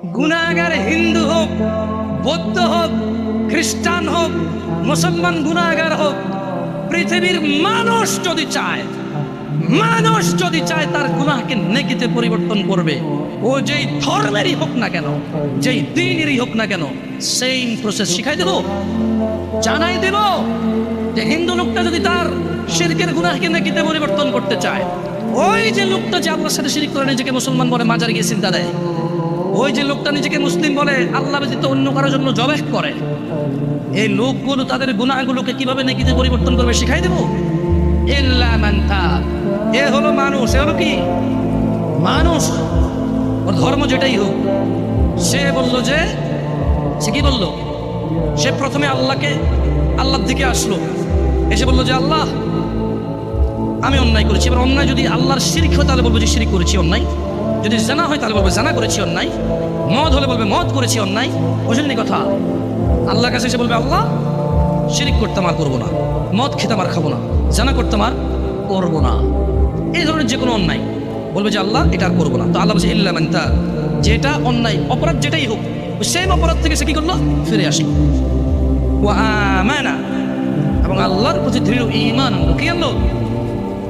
গুনাহগার হিন্দু হোক, বৌদ্ধ হোক, খ্রিস্টান হোক, মুসলমান গুনাহগার হোক, পৃথিবীর মানুষ যদি চায়, মানুষ যদি চায় তার গুনাহকে নেকিতে পরিবর্তন করবে, ও যেই ধর্মেরই হোক না কেন, যেই দ্বীনেরই হোক না কেন, সেম প্রসেস শিখাই দেব, জানাই দেব যে হিন্দু লোকটা যদি তার শিরকের গুনাহকে নেকিতে পরিবর্তন করতে চায়, ওই যে লোকটা যে আল্লাহর সাথে শিরক করে নিজেকে মুসলমান বলে, মাজারে গিয়ে সিজদা দেয়, ওই যে লোকটা নিজেকে মুসলিম বলে, আল্লাহ ব্যতীত অন্য কারোর জন্য জবাহ করে, এই লোকগুলো তাদের গুনাহগুলোকে কিভাবে নেকিতে পরিবর্তন করবে শিখাই দেব। ইল্লা মান তাব, এ হলো মানুষ, এ হলো কি মানুষ, ওর ধর্ম যেটাই হোক। সে বলল যে, সে কি বলল, সে প্রথমে আল্লাহর দিকে আসলো, এসে বলল যে আল্লাহ আমি অন্যায় করেছি। এবার অন্যায় যদি আল্লাহর শিরক হয় তাহলে বলবো যে শিরক করেছি অন্যায়, যদি জানা হয় তাহলে বলবো জানা করেছি অন্যায়, মদ হলে বলবে মদ করেছি অন্যায়। বুঝলেন কথা? আল্লাহর কাছে এসে বলবে আল্লাহ শিরক করতাম আর করবো না, মদ খেতাম আর খাবো না, জানা করতাম আর করবো না, এই ধরনের যে কোনো অন্যায় বলবে যে আল্লাহ এটা আর করবো না। তো আল্লাহ বলছে ইল্লা মান তাব, যেটা অন্যায় অপরাধ যেটাই হোক, সেম অপরাধ থেকে সে কি করলো, ফিরে আসলো। ওয়া আমানা, এবং আল্লাহর প্রতি দৃঢ় ঈমান আনলো। কি আনলো?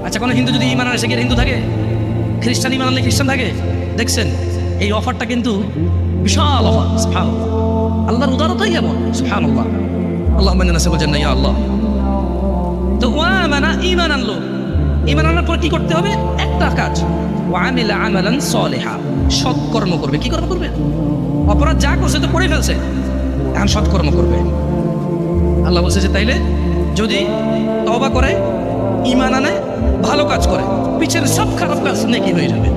আচ্ছা, কোনো হিন্দু যদি ঈমান আনে সে কি হিন্দু থাকে? খ্রিস্টান ঈমান আনলে খ্রিস্টান থাকে? দেখছেন এই অফারটা কিন্তু বিশাল অফার। সুবহানাল্লাহ, আল্লাহর উদারতাই এমন। সুবহানাল্লাহ, আল্লাহুম্মা ইন্না নাসআলুকা জান্নাহ ইয়া আল্লাহ। তো ওয়া আমানা, ঈমান আনলো, ঈমান আনার পর কি করতে হবে? একটা কাজ, ওয়া আমিলা আমালান সালিহা, সৎকর্ম করবে। কি কর্ম করবে? অপরাধ যা করছে তো করে ফেলছে, এখন সৎকর্ম করবে। আল্লাহ বলছে যে তাইলে যদি তওবা করে, ঈমান আনে, ভালো কাজ করে, পিছের সব খারাপ কাজ নেকি হয়ে যাবে।